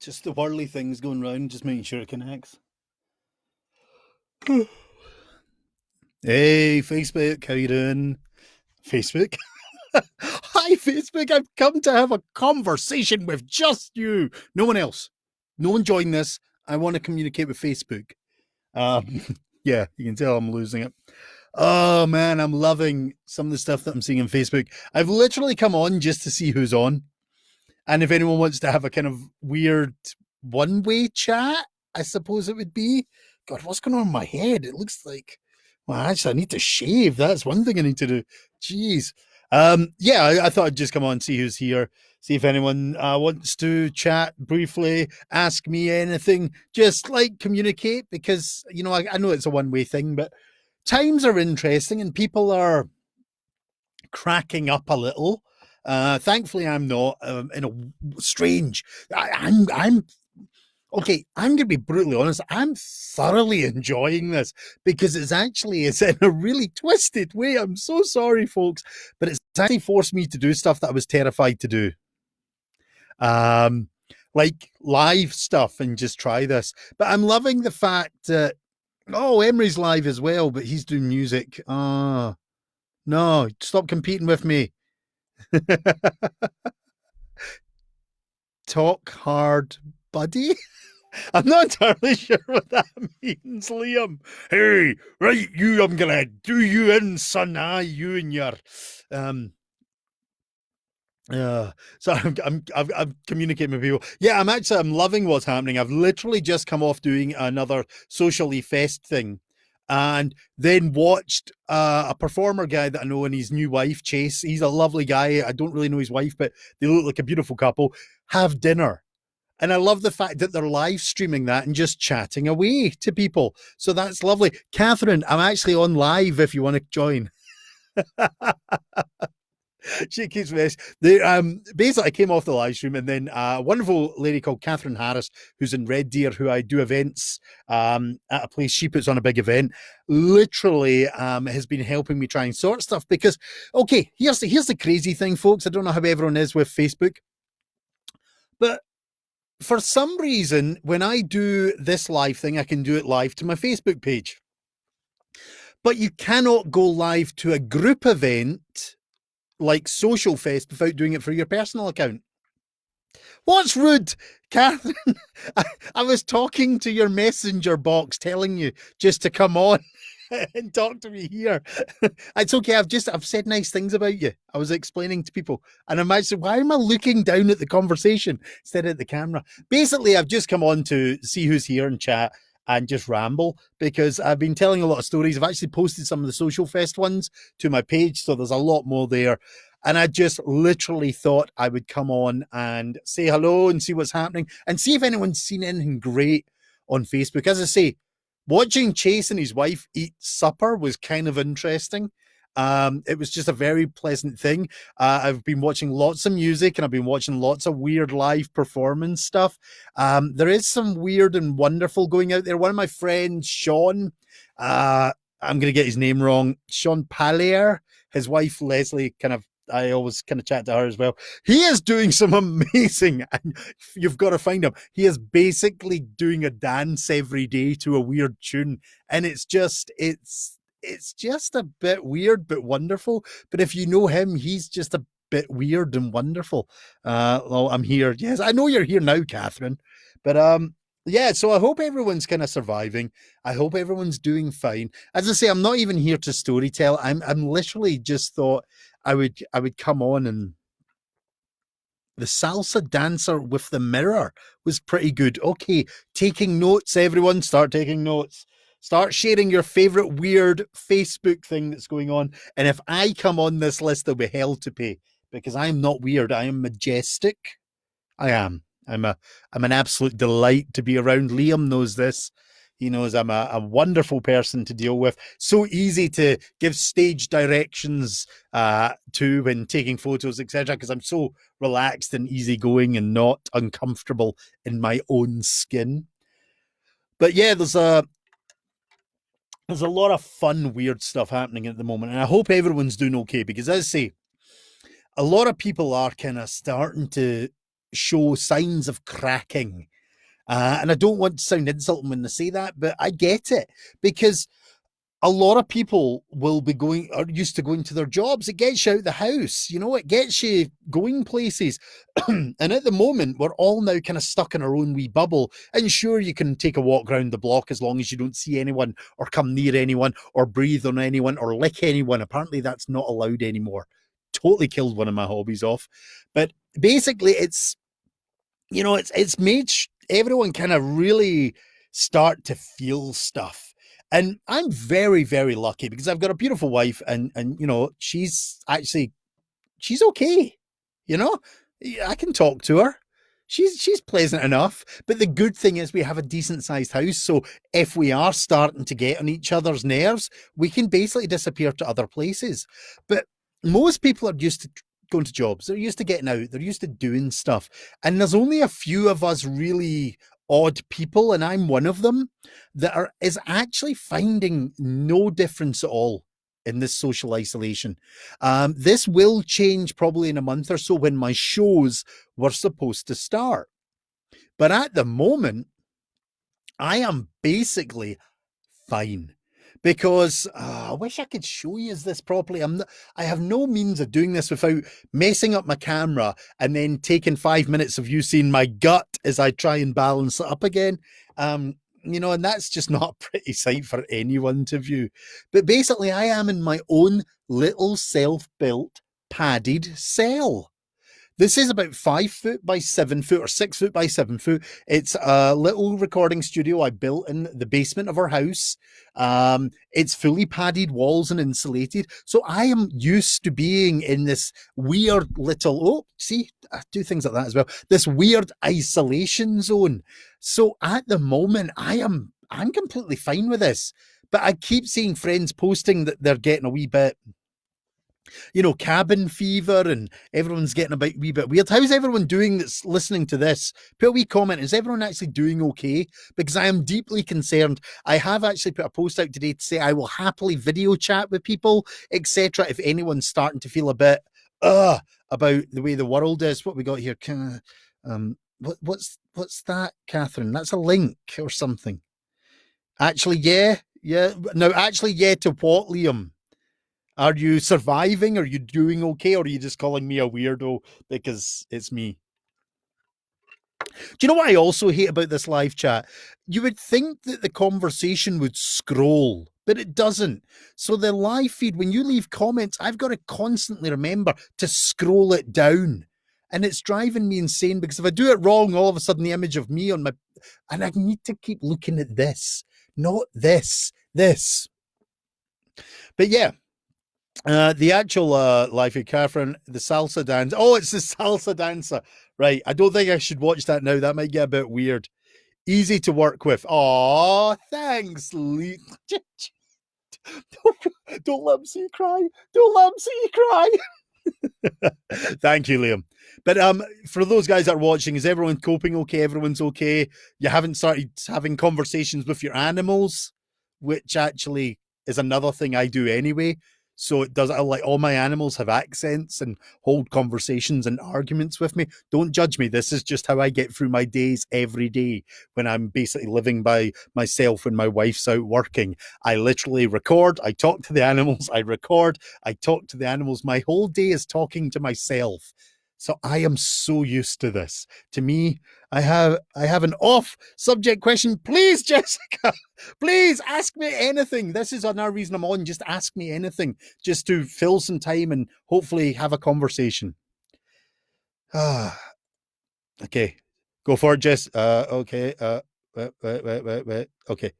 Just the whirly things going round, just making sure it connects. Hey, Facebook, how you doing? Facebook? Hi, Facebook. I've come to have a conversation with just you. No one else. No one join this. I want to communicate with Facebook. Um, yeah, you can tell I'm losing it. Oh man, I'm loving some of the stuff that I'm seeing on Facebook. I've literally come on just to see who's on. And if anyone wants to have a kind of weird one-way chat, I suppose it would be. God, what's going on in my head? It looks like, well, actually, I need to shave. That's one thing I need to do. Jeez. Yeah, I thought I'd just come on, see who's here, see if anyone wants to chat briefly, ask me anything, just like communicate, because, you know, I know it's a one-way thing, but times are interesting and people are cracking up a little. Thankfully, I'm not in a strange. I'm okay. I'm going to be brutally honest. I'm thoroughly enjoying this because it's in a really twisted way. I'm so sorry, folks, but it's actually forced me to do stuff that I was terrified to do. Like live stuff and just try this. But I'm loving the fact that Emery's live as well, but he's doing music. Oh no, stop competing with me. Talk hard, buddy. I'm not entirely sure what that means, Liam. Hey, right, you, I'm gonna do you in, son. You and your, so I'm communicating with people. Yeah, I'm loving what's happening. I've literally just come off doing another socially fest thing, and then watched a performer guy that I know and his new wife Chase. He's a lovely guy. I don't really know his wife, but they look like a beautiful couple. Have dinner. And I love the fact that they're live streaming that and just chatting away to people. So that's lovely. Catherine, I'm actually on live if you want to join. She keeps me. Basically, I came off the live stream, and then a wonderful lady called Catherine Harris, who's in Red Deer, who I do events at a place she puts on a big event, literally has been helping me try and sort stuff. Because, okay, here's the crazy thing, folks. I don't know how everyone is with Facebook, but for some reason, when I do this live thing, I can do it live to my Facebook page. But you cannot go live to a group event like Social Fest without doing it for your personal account. What's rude, Catherine? I was talking to your messenger box telling you just to come on and talk to me here. It's okay. I've said nice things about you. I was explaining to people, and I'm actually, why am I looking down at the conversation instead of at the camera? Basically, I've just come on to see who's here and chat and just ramble because I've been telling a lot of stories. I've actually posted some of the Social Fest ones to my page, so there's a lot more there. And I just literally thought I would come on and say hello and see what's happening and see if anyone's seen anything great on Facebook. As I say, watching Chase and his wife eat supper was kind of interesting. It was just a very pleasant thing. I've been watching lots of music and I've been watching lots of weird live performance stuff. There is some weird and wonderful going out there. One of my friends, Sean, I'm going to get his name wrong, Sean Pallier, his wife, Leslie, I always kind of chat to her as well. He is doing some amazing, and you've got to find him. He is basically doing a dance every day to a weird tune. And it's just a bit weird, but wonderful. But if you know him, he's just a bit weird and wonderful. Well, I'm here. Yes, I know you're here now, Catherine. But yeah, so I hope everyone's kind of surviving. I hope everyone's doing fine. As I say, I'm not even here to storytell. I'm literally just thought I would come on, and the salsa dancer with the mirror was pretty good. Okay, taking notes, everyone. Start taking notes. Start sharing your favorite weird Facebook thing that's going on. And if I come on this list, there'll be hell to pay because I'm not weird. I am majestic. I am. I'm an absolute delight to be around. Liam knows this. He knows I'm a wonderful person to deal with. So easy to give stage directions to when taking photos, etc. Because I'm so relaxed and easygoing and not uncomfortable in my own skin. But yeah, there's a lot of fun, weird stuff happening at the moment, and I hope everyone's doing okay. Because as I say, a lot of people are kind of starting to show signs of cracking And I don't want to sound insulting when I say that, but I get it because a lot of people will be going are used to going to their jobs. It gets you out the house, it gets you going places. And at the moment, we're all now kind of stuck in our own wee bubble. And sure, you can take a walk around the block as long as you don't see anyone or come near anyone or breathe on anyone or lick anyone. Apparently, that's not allowed anymore. Totally killed one of my hobbies off. But basically, it's made everyone kind of really start to feel stuff. And I'm very, very lucky because I've got a beautiful wife, and she's okay. You know, I can talk to her. She's pleasant enough. But the good thing is we have a decent sized house. So if we are starting to get on each other's nerves, we can basically disappear to other places. But most people are used to going to jobs. They're used to getting out. They're used to doing stuff. And there's only a few of us really odd people, and I'm one of them, is actually finding no difference at all in this social isolation. This will change probably in a month or so when my shows were supposed to start. But at the moment, I am basically fine because I wish I could show you this properly. I have no means of doing this without messing up my camera and then taking 5 minutes of you seeing my gut as I try and balance it up again. And that's just not a pretty sight for anyone to view. But basically, I am in my own little self-built padded cell. This is about 5 foot by 7 foot or 6 foot by 7 foot. It's a little recording studio I built in the basement of our house. It's fully padded walls and insulated. So I am used to being in this weird little, see, I do things like that as well. This weird isolation zone. So at the moment, I'm completely fine with this. But I keep seeing friends posting that they're getting a wee bit cabin fever and everyone's getting a wee bit weird. How's everyone doing that's listening to this? Put a wee comment. Is everyone actually doing okay? Because I am deeply concerned. I have actually put a post out today to say I will happily video chat with people, etc. if anyone's starting to feel a bit about the way the world is. What we got here? What's that, Catherine? That's a link or something. Actually, yeah. No, actually, yeah, to what, Liam? Are you surviving? Are you doing okay? Or are you just calling me a weirdo because it's me? Do you know what I also hate about this live chat? You would think that the conversation would scroll, but it doesn't. So the live feed, when you leave comments, I've got to constantly remember to scroll it down. And it's driving me insane because if I do it wrong, all of a sudden the image of me on my, and I need to keep looking at this, not this. But yeah, the actual Life of Catherine, the salsa dance. Oh, it's the salsa dancer. Right. I don't think I should watch that now. That might get a bit weird. Easy to work with. Oh, thanks, Lee. Don't let him see you cry. Don't let him see you cry. Thank you, Liam. But for those guys that are watching, is everyone coping okay? Everyone's okay? You haven't started having conversations with your animals, which actually is another thing I do anyway. So it does, like, all my animals have accents and hold conversations and arguments with me. Don't judge me. This is just how I get through my days every day when I'm basically living by myself when my wife's out working. I literally record, I talk to the animals, I record, I talk to the animals. My whole day is talking to myself. So I am so used to this. To me, I have an off subject question. Please, Jessica, please ask me anything. This is another reason I'm on. Just ask me anything, just to fill some time and hopefully have a conversation. Okay, go for it, Jess. Okay. Wait. Okay.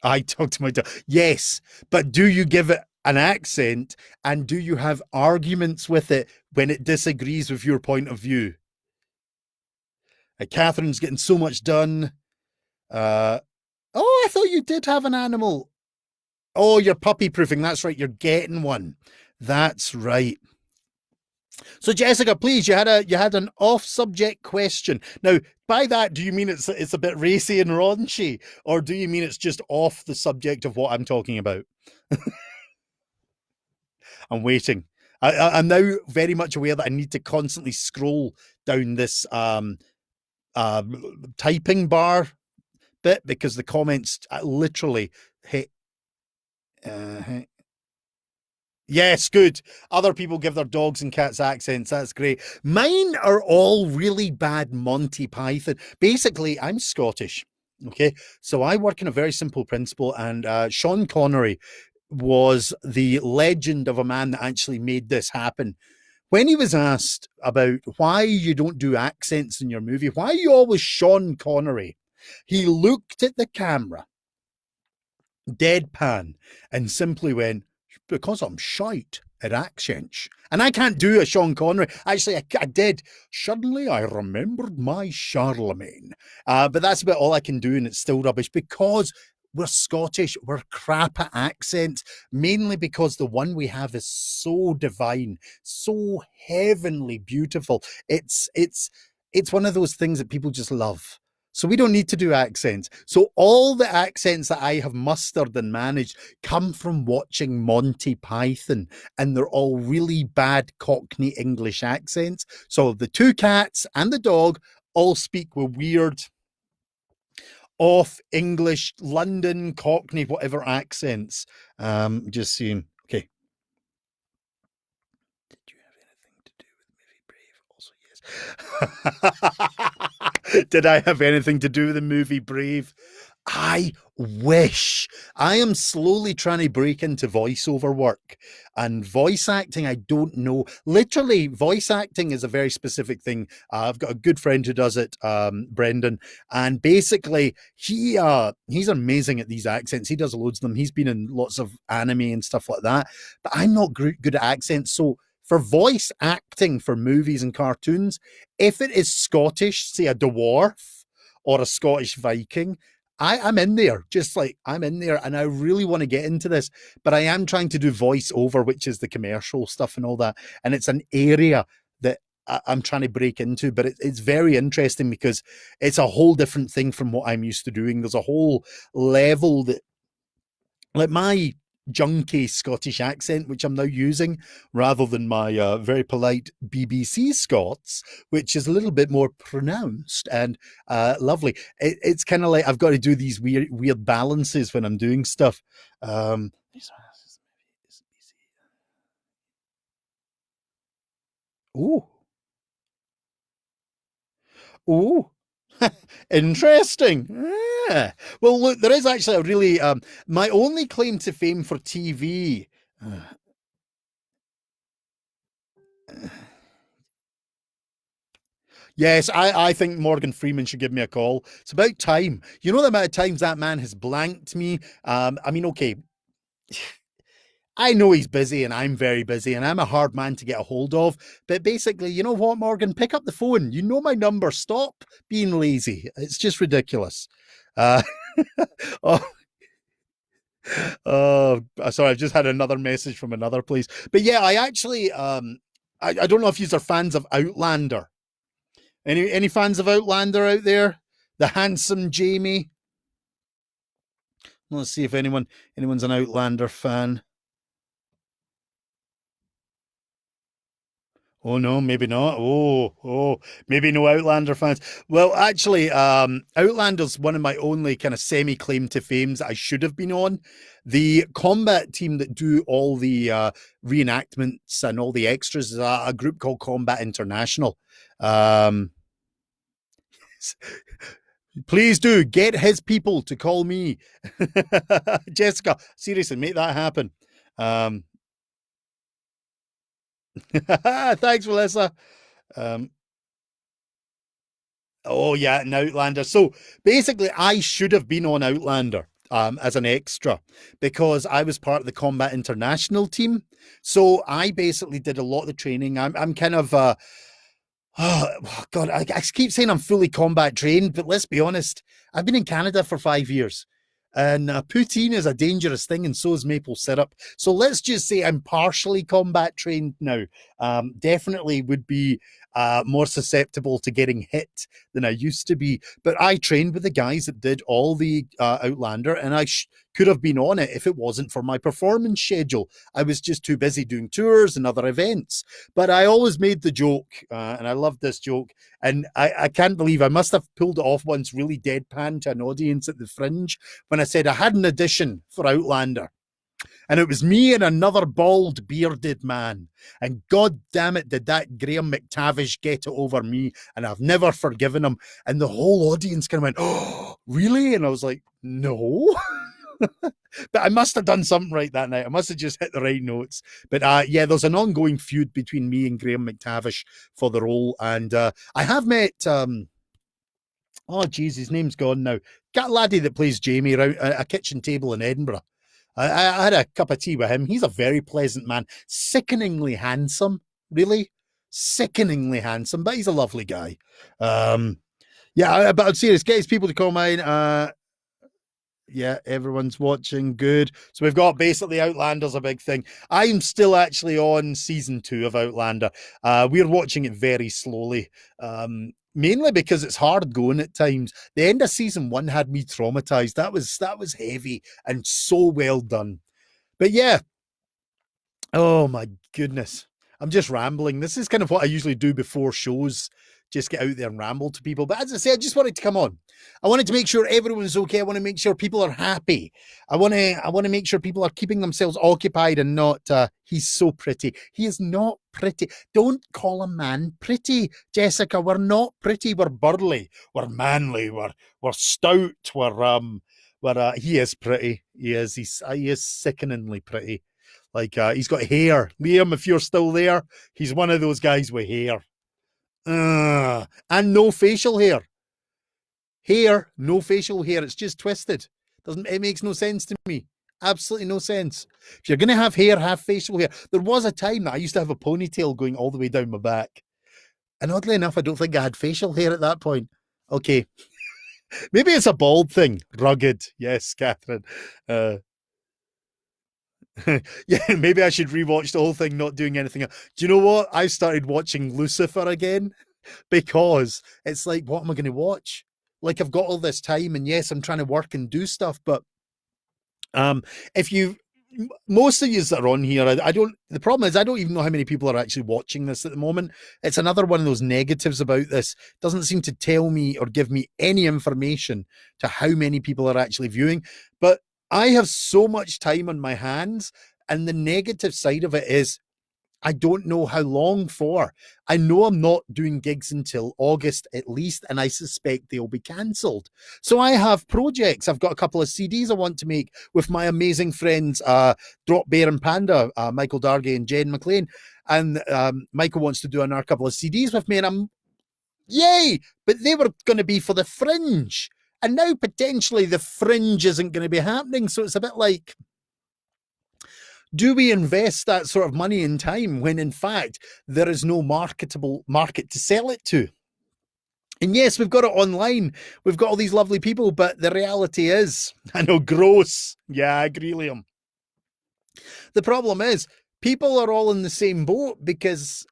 I talk to my dog. Yes, but do you give it an accent and do you have arguments with it when it disagrees with your point of view? Catherine's getting so much done. Oh, I thought you did have an animal. Oh, you're puppy proofing. That's right. You're getting one. That's right. So, Jessica, please, you had an off-subject question. Now, by that, do you mean it's a bit racy and raunchy, or do you mean it's just off the subject of what I'm talking about? I'm waiting. I'm now very much aware that I need to constantly scroll down this typing bar bit because the comments literally hit. Uh, Yes, good. Other people give their dogs and cats accents. That's great. Mine are all really bad Monty Python. Basically, I'm Scottish. Okay. So I work in a very simple principle, and Sean Connery was the legend of a man that actually made this happen. When he was asked about why you don't do accents in your movie, why are you always Sean Connery? He looked at the camera deadpan and simply went, because I'm shite at accents. And I can't do a Sean Connery. Actually, I did. Suddenly I remembered my Charlemagne. But that's about all I can do, and it's still rubbish because we're Scottish. We're crap at accents, mainly because the one we have is so divine, so heavenly beautiful. It's one of those things that people just love. So we don't need to do accents. So all the accents that I have mustered and managed come from watching Monty Python, and they're all really bad Cockney English accents. So the two cats and the dog all speak with weird off English, London, Cockney, whatever accents. Just seeing. Okay. Did you have anything to do with the movie Brave? Also, yes. Did I have anything to do with the movie Brave? I wish. I am slowly trying to break into voiceover work, and voice acting. I don't know. Literally, voice acting is a very specific thing. I've got a good friend who does it, Brendan, and basically he's amazing at these accents. He does loads of them. He's been in lots of anime and stuff like that. But I'm not good at accents, so. For voice acting for movies and cartoons, if it is Scottish, say a dwarf or a Scottish Viking, I'm in there, just like I'm in there, and I really want to get into this, but I am trying to do voiceover, which is the commercial stuff and all that, and it's an area that I'm trying to break into, but it's very interesting because it's a whole different thing from what I'm used to doing. There's a whole level that, like my junky Scottish accent, which I'm now using, rather than my very polite BBC Scots, which is a little bit more pronounced and lovely. It's kind of like I've got to do these weird balances when I'm doing stuff. Oh, oh, interesting. Yeah. Well, look, there is actually a really my only claim to fame for TV. Yes, I think Morgan Freeman should give me a call. It's about time. You know the amount of times that man has blanked me. I mean, okay, I know he's busy and I'm very busy and I'm a hard man to get a hold of. But basically, you know what, Morgan? Pick up the phone. You know my number. Stop being lazy. It's just ridiculous. Uh, oh, sorry, I've just had another message from another place. But yeah, I actually, I don't know if you are fans of Outlander. Any fans of Outlander out there? The handsome Jamie. Let's see if anyone's an Outlander fan. Oh no, maybe not. Maybe no Outlander fans. Well, actually, Outlander's one of my only kind of semi-claim to fames that I should have been on. The combat team that do all the reenactments and all the extras is a group called Combat International. Um, Please do get his people to call me. Jessica, seriously, make that happen. Um, thanks, Melissa. Um, oh, yeah, an Outlander. So basically, I should have been on Outlander as an extra because I was part of the Combat International team. So I basically did a lot of the training. I'm kind of oh, God, I keep saying I'm fully combat trained, but let's be honest, I've been in Canada for 5 years. And poutine is a dangerous thing, and so is maple syrup. So let's just say I'm partially combat trained now. Definitely would be more susceptible to getting hit than I used to be. But I trained with the guys that did all the Outlander, and I could have been on it if it wasn't for my performance schedule. I was just too busy doing tours and other events. But I always made the joke, and I loved this joke. And I can't believe I must have pulled it off once really deadpan to an audience at the Fringe when I said I had an audition for Outlander. And it was me and another bald, bearded man. And God damn it, did that Graham McTavish get it over me. And I've never forgiven him. And the whole audience kind of went, oh, really? And I was like, no. But I must have done something right that night. I must have just hit the right notes. But yeah, there's an ongoing feud between me and Graham McTavish for the role. And I have met, oh, geez, his name's gone now. Got a laddie that plays Jamie around a kitchen table in Edinburgh. I had a cup of tea with him. He's a very pleasant man, sickeningly handsome, really, sickeningly handsome, but he's a lovely guy. Yeah, but I'm serious. Get his people to come in. Yeah, everyone's watching. Good. So we've got basically Outlander's a big thing. I'm still actually on season 2 of Outlander. We're watching it very slowly. Mainly because it's hard going at times. The end of season 1 had me traumatized. That was heavy and so well done. But yeah, oh my goodness. I'm just rambling. This is kind of what I usually do before shows. Just get out there and ramble to people. But as I say, I just wanted to come on. I wanted to make sure everyone's okay. I want to make sure people are happy. I want to make sure people are keeping themselves occupied and not he's so pretty. He is not pretty. Don't call a man pretty, Jessica. We're not pretty. We're burly. We're manly. We're stout. He is pretty. He is sickeningly pretty. Like he's got hair. Liam, if you're still there, he's one of those guys with hair. And no facial hair. Hair, no facial hair. It's just twisted. It makes no sense to me. Absolutely no sense. If you're going to have hair, have facial hair. There was a time that I used to have a ponytail going all the way down my back. And oddly enough, I don't think I had facial hair at that point. Okay. Maybe it's a bald thing. Rugged. Yes, Catherine. Yeah, maybe I should rewatch the whole thing, not doing anything. Do you know what? I started watching Lucifer again because it's like, what am I going to watch? Like, I've got all this time, and yes, I'm trying to work and do stuff, but if you, most of you that are on here, I don't, the problem is I don't even know how many people are actually watching this at the moment. It's another one of those negatives about this. It doesn't seem to tell me or give me any information to how many people are actually viewing, but I have so much time on my hands, and the negative side of it is I don't know how long for. I know I'm not doing gigs until August at least, and I suspect they'll be cancelled. So I have projects. I've got a couple of CDs I want to make with my amazing friends, Drop Bear and Panda, Michael Dargay and Jen McLean. And Michael wants to do another couple of CDs with me, and I'm, yay! But they were going to be for the Fringe. And now potentially the Fringe isn't going to be happening. So it's a bit like, do we invest that sort of money and time when in fact there is no marketable market to sell it to? And yes, we've got it online. We've got all these lovely people, but the reality is, I know, gross. Yeah, I agree, Liam. The problem is people are all in the same boat because,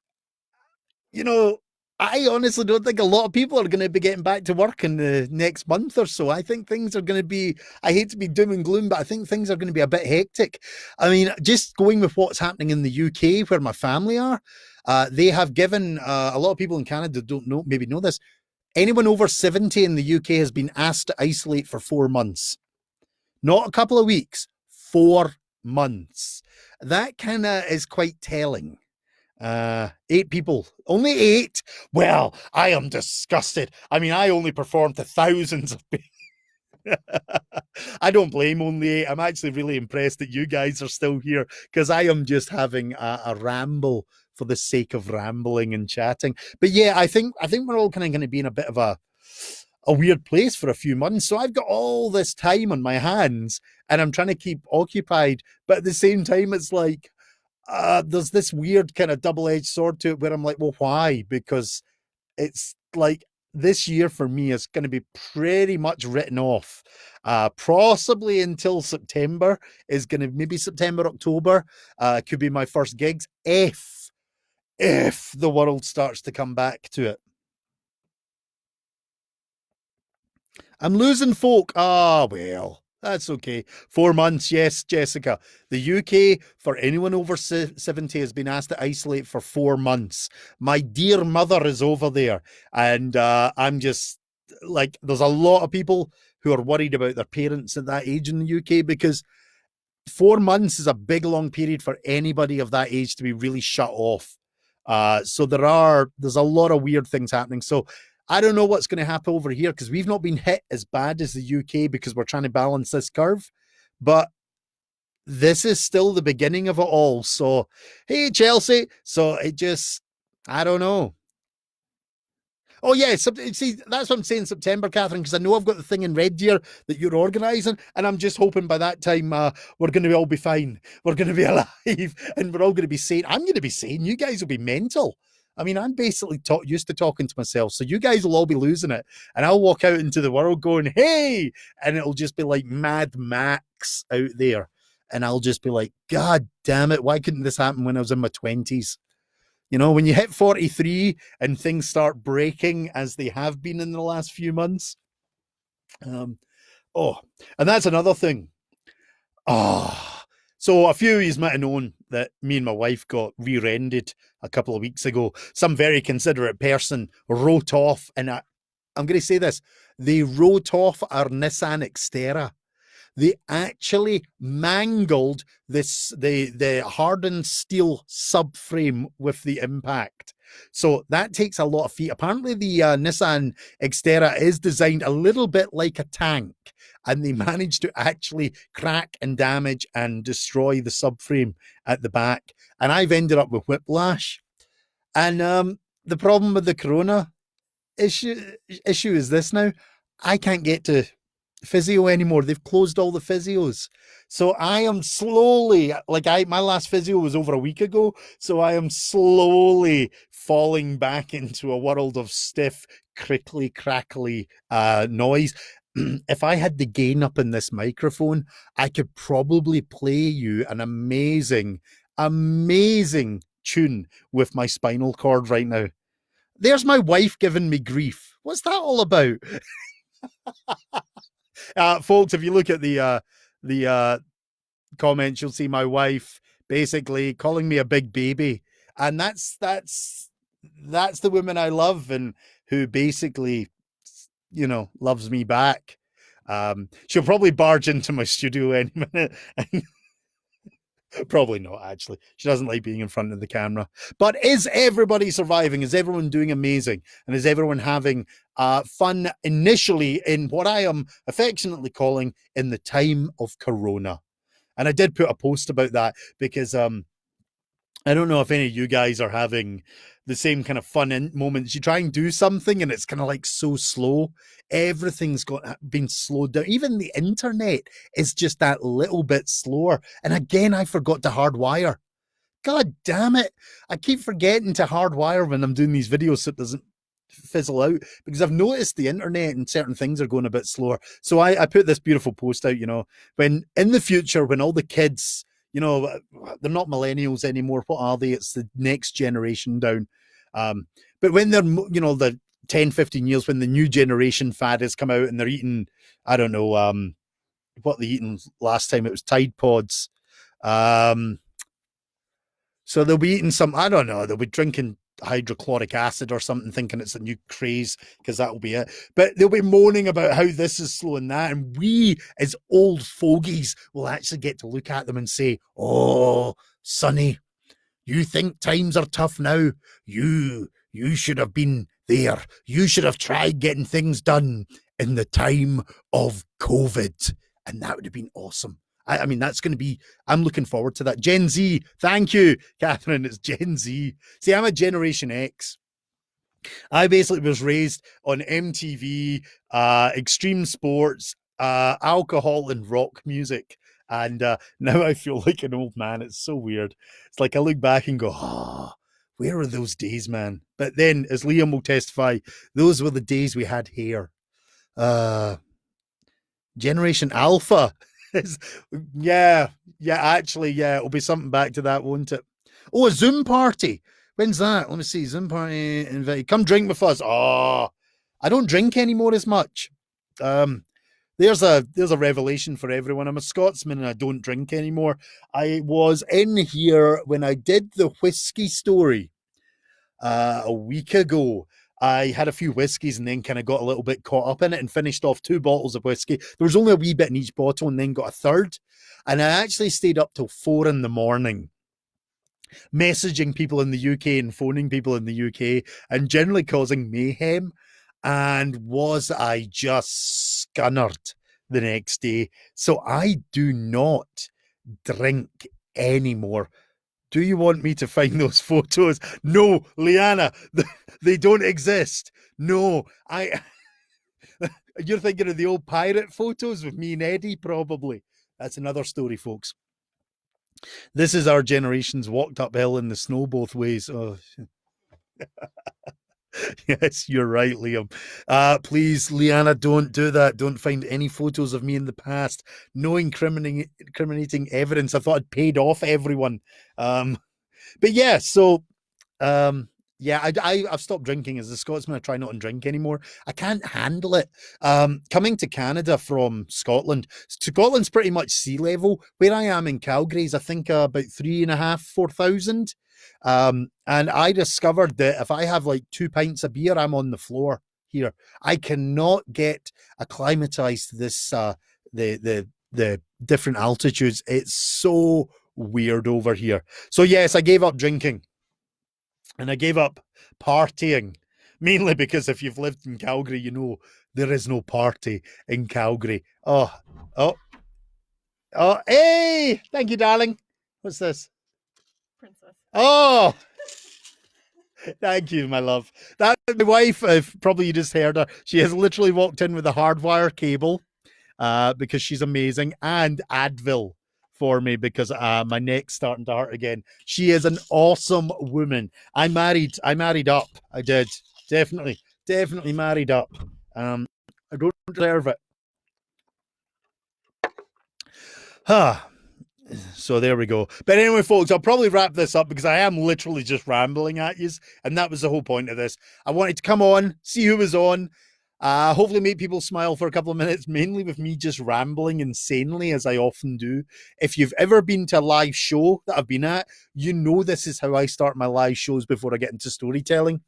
you know, I honestly don't think a lot of people are going to be getting back to work in the next month or so. I think things are going to be, I hate to be doom and gloom, but I think things are going to be a bit hectic. I mean, just going with what's happening in the UK where my family are, they have given a lot of people in Canada don't know, maybe know this. Anyone over 70 in the UK has been asked to isolate for 4 months. Not a couple of weeks, 4 months. That kind of is quite telling. 8 people, only 8. Well, I am disgusted. I mean, I only performed to thousands of people. I don't blame only 8. I'm actually really impressed that you guys are still here because I am just having a ramble for the sake of rambling and chatting. But yeah, I think we're all kind of going to be in a bit of a weird place for a few months. So I've got all this time on my hands and I'm trying to keep occupied. But at the same time, it's like, there's this weird kind of double-edged sword to it where I'm like, well, why? Because it's like this year for me is going to be pretty much written off. Possibly until September is going to, maybe September, October, could be my first gigs if the world starts to come back to it. I'm losing folk. Ah, well, That's okay. 4 months, yes, Jessica. The UK, for anyone over 70, has been asked to isolate for 4 months. My dear mother is over there, and I'm just like, there's a lot of people who are worried about their parents at that age in the UK because 4 months is a big long period for anybody of that age to be really shut off. So there's a lot of weird things happening. So I don't know what's going to happen over here because we've not been hit as bad as the UK because we're trying to balance this curve. But this is still the beginning of it all. So hey, Chelsea. So it just, I don't know. Oh yeah, see that's what I'm saying, September, Catherine, because I know I've got the thing in Red Deer that you're organising, and I'm just hoping by that time we're going to all be fine. We're going to be alive, and we're all going to be sane. I'm going to be sane. You guys will be mental. I mean, I'm basically used to talking to myself, so you guys will all be losing it, and I'll walk out into the world going, "Hey!" and it'll just be like Mad Max out there, and I'll just be like, "God damn it! Why couldn't this happen when I was in my 20s?" You know, when you hit 43 and things start breaking as they have been in the last few months. Um, oh, and that's another thing. Oh, so a few of you might have known that me and my wife got rear-ended a couple of weeks ago. Some very considerate person wrote off, and I'm going to say this, they wrote off our Nissan Xterra. They actually mangled the hardened steel subframe with the impact. So that takes a lot of feet. Apparently, the Nissan Xterra is designed a little bit like a tank, and they managed to actually crack and damage and destroy the subframe at the back. And I've ended up with whiplash. And the problem with the Corona issue is this now. I can't get to physio anymore. They've closed all the physios. So I am slowly, my last physio was over a week ago. So I am slowly falling back into a world of stiff, crickly, crackly noise. If I had the gain up in this microphone, I could probably play you an amazing, amazing tune with my spinal cord right now. There's my wife giving me grief. What's that all about? Folks, if you look at the comments, you'll see my wife basically calling me a big baby, and that's the woman I love and who basically, loves me back. She'll probably barge into my studio any minute. Probably not, actually. She doesn't like being in front of the camera. But is everybody surviving? Is everyone doing amazing? And is everyone having fun initially in what I am affectionately calling in the time of Corona? And I did put a post about that because I don't know if any of you guys are having the same kind of fun moments. You try and do something and it's kind of like so slow. Everything's been slowed down. Even the internet is just that little bit slower. And again, I forgot to hardwire. God damn it. I keep forgetting to hardwire when I'm doing these videos so it doesn't fizzle out because I've noticed the internet and certain things are going a bit slower. So I put this beautiful post out, when in the future, when all the kids, they're not millennials anymore. What are they? It's the next generation down. But when they're, the 10, 15 years, when the new generation fad has come out and they're eating, I don't know, what they eating last time, it was Tide Pods. So they'll be eating some, I don't know, they'll be drinking hydrochloric acid or something, thinking it's a new craze because that'll be it. But they'll be moaning about how this is slowing that. And we, as old fogies, will actually get to look at them and say, "Oh, Sonny, you think times are tough now? You should have been there. You should have tried getting things done in the time of COVID. And that would have been awesome." I mean, that's going to be, I'm looking forward to that. Gen Z, thank you, Catherine. It's Gen Z. See, I'm a Generation X. I basically was raised on MTV, extreme sports, alcohol, and rock music. And now I feel like an old man. It's so weird. It's like I look back and go, where were those days, man? But then, as Liam will testify, those were the days we had hair. Generation Alpha. Yeah, actually, yeah, it'll be something back to that, won't it? Oh, a Zoom party. When's that? Let me see. Zoom party invite. Come drink with us. Oh, I don't drink anymore as much. there's a revelation for everyone. I'm a Scotsman and I don't drink anymore. I was in here when I did the whiskey story a week ago. I had a few whiskeys and then kind of got a little bit caught up in it and finished off 2 bottles of whiskey. There was only a wee bit in each bottle and then got a third. And I actually stayed up till 4 in the morning messaging people in the UK and phoning people in the UK and generally causing mayhem. And was I just scunnered the next day? So I do not drink anymore. Do you want me to find those photos? No, Liana, they don't exist. No, you're thinking of the old pirate photos with me and Eddie, probably. That's another story, folks. This is our generation's walked uphill in the snow both ways. Oh, yes, you're right, Liam. Please, Liana, don't do that. Don't find any photos of me in the past. No incriminating evidence. I thought I'd paid off everyone. But yeah, so yeah, I've stopped drinking as a Scotsman. I try not to drink anymore. I can't handle it. Coming to Canada from Scotland, Scotland's pretty much sea level. Where I am in Calgary is, I think, about 3.5, 4,000. And I discovered that if I have like 2 pints of beer, I'm on the floor here. I cannot get acclimatized to this, the different altitudes. It's so weird over here. So yes, I gave up drinking. And I gave up partying, mainly because if you've lived in Calgary, you know there is no party in Calgary. Oh, oh, oh, hey! Thank you, darling. What's this? Princess. Oh, thank you, my love. That's my wife. Probably you just heard her. She has literally walked in with a hardwire cable because she's amazing, and Advil for me because my neck's starting to hurt again. She is an awesome woman. I married up. I did. Definitely married up. I don't deserve it. So there we go. But anyway, folks, I'll probably wrap this up because I am literally just rambling at you, and that was the whole point of this. I wanted to come on, see who was on, hopefully make people smile for a couple of minutes, mainly with me just rambling insanely as I often do. If you've ever been to a live show that I've been at, you know this is how I start my live shows before I get into storytelling.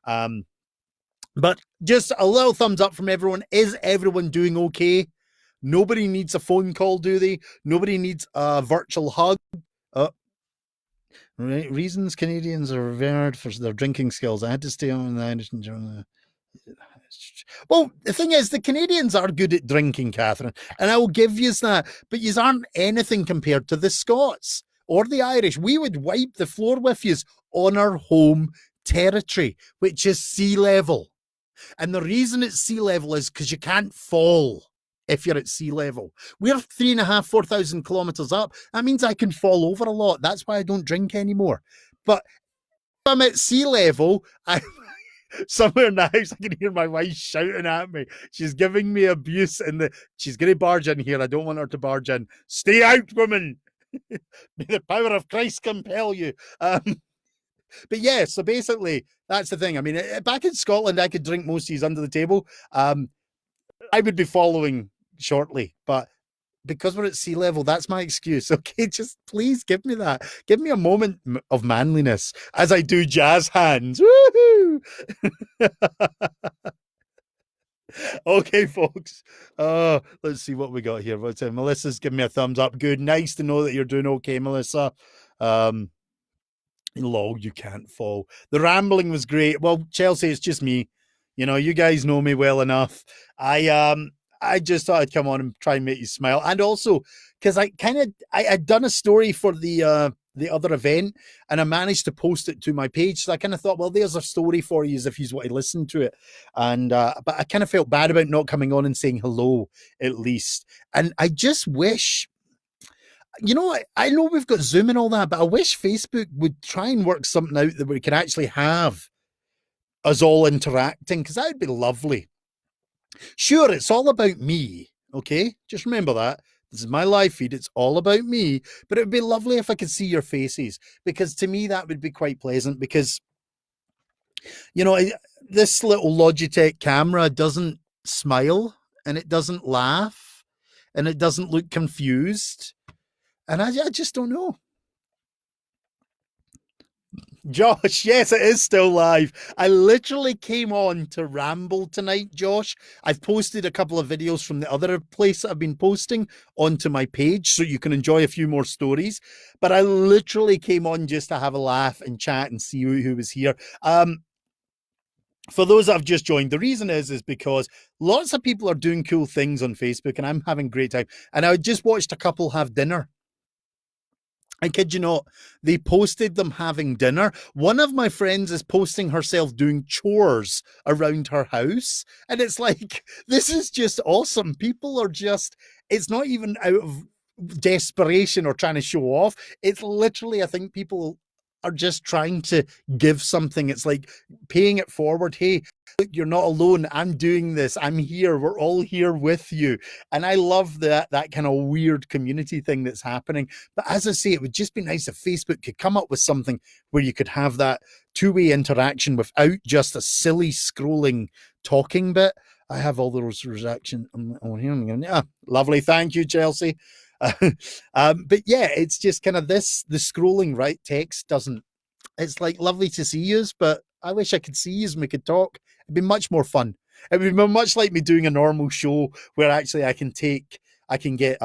But just a little thumbs up from everyone. Is everyone doing okay? Nobody needs a phone call, do they? Nobody needs a virtual hug. Reasons Canadians are revered for their drinking skills. I had to stay on the Irish and German. Well, the thing is, the Canadians are good at drinking, Catherine, and I will give you that, but you aren't anything compared to the Scots or the Irish. We would wipe the floor with you on our home territory, which is sea level. And the reason it's sea level is because you can't fall if you're at sea level. We're 3.5, 4,000 kilometers up. That means I can fall over a lot. That's why I don't drink anymore. But if I'm at sea level, somewhere in the house, I can hear my wife shouting at me. She's giving me abuse, and she's going to barge in here. I don't want her to barge in. Stay out, woman. May the power of Christ compel you. But yeah, so basically, that's the thing. I mean, back in Scotland, I could drink most of these under the table. I would be following shortly, but because we're at sea level, that's my excuse. Okay, just please give me that. Give me a moment of manliness as I do jazz hands. Woohoo! Okay, folks. Let's see what we got here. Melissa's giving me a thumbs up. Good. Nice to know that you're doing okay, Melissa. Lol, you can't fall. The rambling was great. Well, Chelsea, it's just me. You know, you guys know me well enough. I just thought I'd come on and try and make you smile. And also, because I'd done a story for the other event and I managed to post it to my page. So I kind of thought, well, there's a story for you if you want to listen to it. And but I kind of felt bad about not coming on and saying hello at least. And I just wish, you know, I know we've got Zoom and all that, but I wish Facebook would try and work something out that we could actually have us all interacting, because that would be lovely. Sure, it's all about me, okay? Just remember that. This is my live feed. It's all about me, but it would be lovely if I could see your faces, because to me that would be quite pleasant, because, you know, this little Logitech camera doesn't smile and it doesn't laugh and it doesn't look confused. And I just don't know. Josh, yes, it is still live. I literally came on to ramble tonight, Josh. I've posted a couple of videos from the other place that I've been posting onto my page so you can enjoy a few more stories. But I literally came on just to have a laugh and chat and see who was here. For those that have just joined, the reason is because lots of people are doing cool things on Facebook and I'm having a great time. And I just watched a couple have dinner. I kid you not, they posted them having dinner. One of my friends is posting herself doing chores around her house. And it's like, this is just awesome. People are just, it's not even out of desperation or trying to show off. It's literally, I think people are just trying to give something. It's like paying it forward. Hey, look, you're not alone. I'm doing this. I'm here. We're all here with you. And I love that kind of weird community thing that's happening. But as I say, it would just be nice if Facebook could come up with something where you could have that two-way interaction without just a silly scrolling talking bit. I have all those reactions on here. Yeah, lovely. Thank you, Chelsea. But yeah, it's just kind of this, the scrolling right text doesn't, it's like lovely to see yous, but I wish I could see yous and we could talk. It'd be much more fun. It would be much like me doing a normal show where actually I can get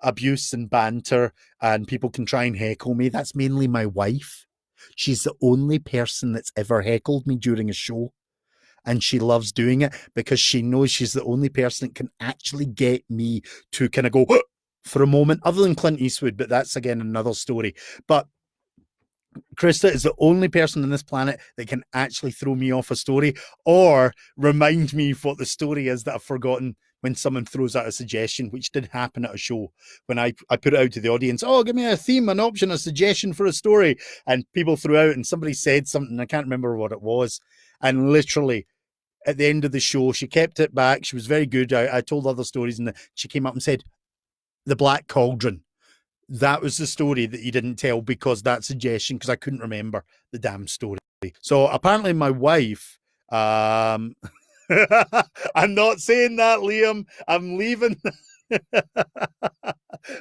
abuse and banter and people can try and heckle me. That's mainly my wife. She's the only person that's ever heckled me during a show. And she loves doing it because she knows she's the only person that can actually get me to kind of go for a moment, other than Clint Eastwood, but that's again another story. But Krista is the only person on this planet that can actually throw me off a story or remind me what the story is that I've forgotten when someone throws out a suggestion, which did happen at a show when I put it out to the audience. Oh, give me a theme, an option, a suggestion for a story. And people threw out and somebody said something. I can't remember what it was. And literally at the end of the show, she kept it back. She was very good. I told other stories and she came up and said, The Black Cauldron. That was the story that you didn't tell because that suggestion, because I couldn't remember the damn story. So apparently my wife, I'm not saying that, Liam. I'm leaving.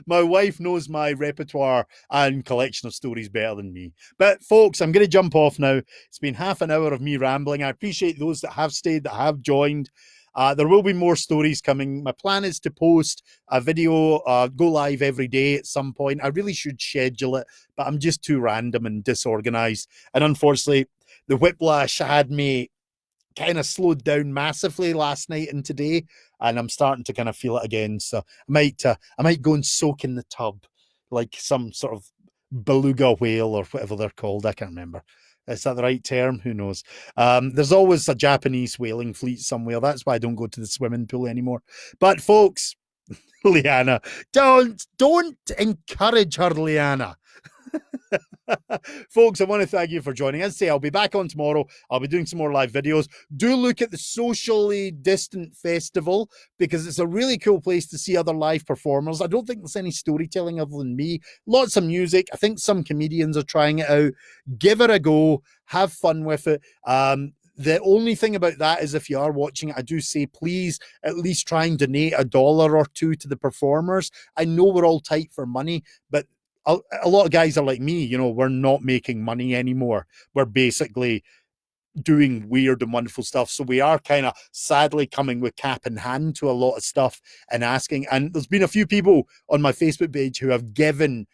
My wife knows my repertoire and collection of stories better than me. But folks, I'm going to jump off now. It's been half an hour of me rambling. I appreciate those that have stayed, that have joined. There will be more stories coming. My plan is to post a video, go live every day at some point. I really should schedule it, but I'm just too random and disorganized. And unfortunately, the whiplash had me kind of slowed down massively last night and today, and I'm starting to kind of feel it again. So I might go and soak in the tub like some sort of beluga whale or whatever they're called. I can't remember. Is that the right term? Who knows? There's always a Japanese whaling fleet somewhere. That's why I don't go to the swimming pool anymore. But folks, Liana, don't encourage her, Liana. Folks, I want to thank you for joining. As I say, I'll be back on tomorrow. I'll be doing some more live videos. Do look at the Socially Distant Festival because it's a really cool place to see other live performers. I don't think there's any storytelling other than me. Lots of music. I think some comedians are trying it out. Give it a go. Have fun with it. The only thing about that is if you are watching it, I do say please at least try and donate $1 or $2 to the performers. I know we're all tight for money, but a lot of guys are like me, you know, we're not making money anymore. We're basically doing weird and wonderful stuff. So we are kind of sadly coming with cap in hand to a lot of stuff and asking. And there's been a few people on my Facebook page who have given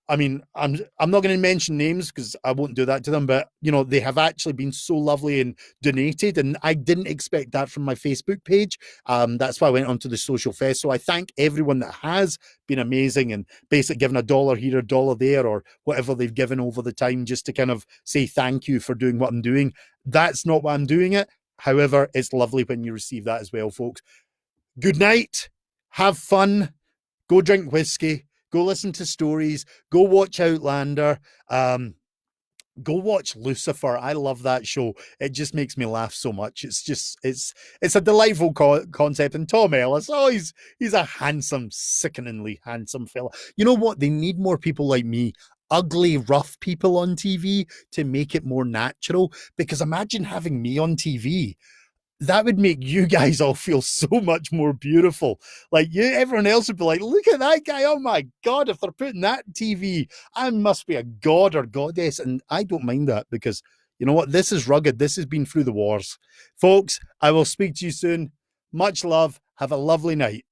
I mean, I'm not going to mention names because I won't do that to them, but you know, they have actually been so lovely and donated, and I didn't expect that from my Facebook page. That's why I went onto the social fest. So I thank everyone that has been amazing and basically given $1 here, $1 there, or whatever they've given over the time, just to kind of say thank you for doing what I'm doing. That's not why I'm doing it. However, it's lovely when you receive that as well, folks. Good night. Have fun. Go drink whiskey. Go listen to stories. Go watch Outlander. Go watch Lucifer. I love that show. It just makes me laugh so much. It's a delightful concept. And Tom Ellis, oh, he's a handsome, sickeningly handsome fella. You know what? They need more people like me, ugly, rough people on TV to make it more natural. Because imagine having me on TV. that would make you guys all feel so much more beautiful. Like you, everyone else would be like, look at that guy. Oh my God, if they're putting that TV, I must be a god or goddess. And I don't mind that because you know what? This is rugged. This has been through the wars. Folks, I will speak to you soon. Much love. Have a lovely night.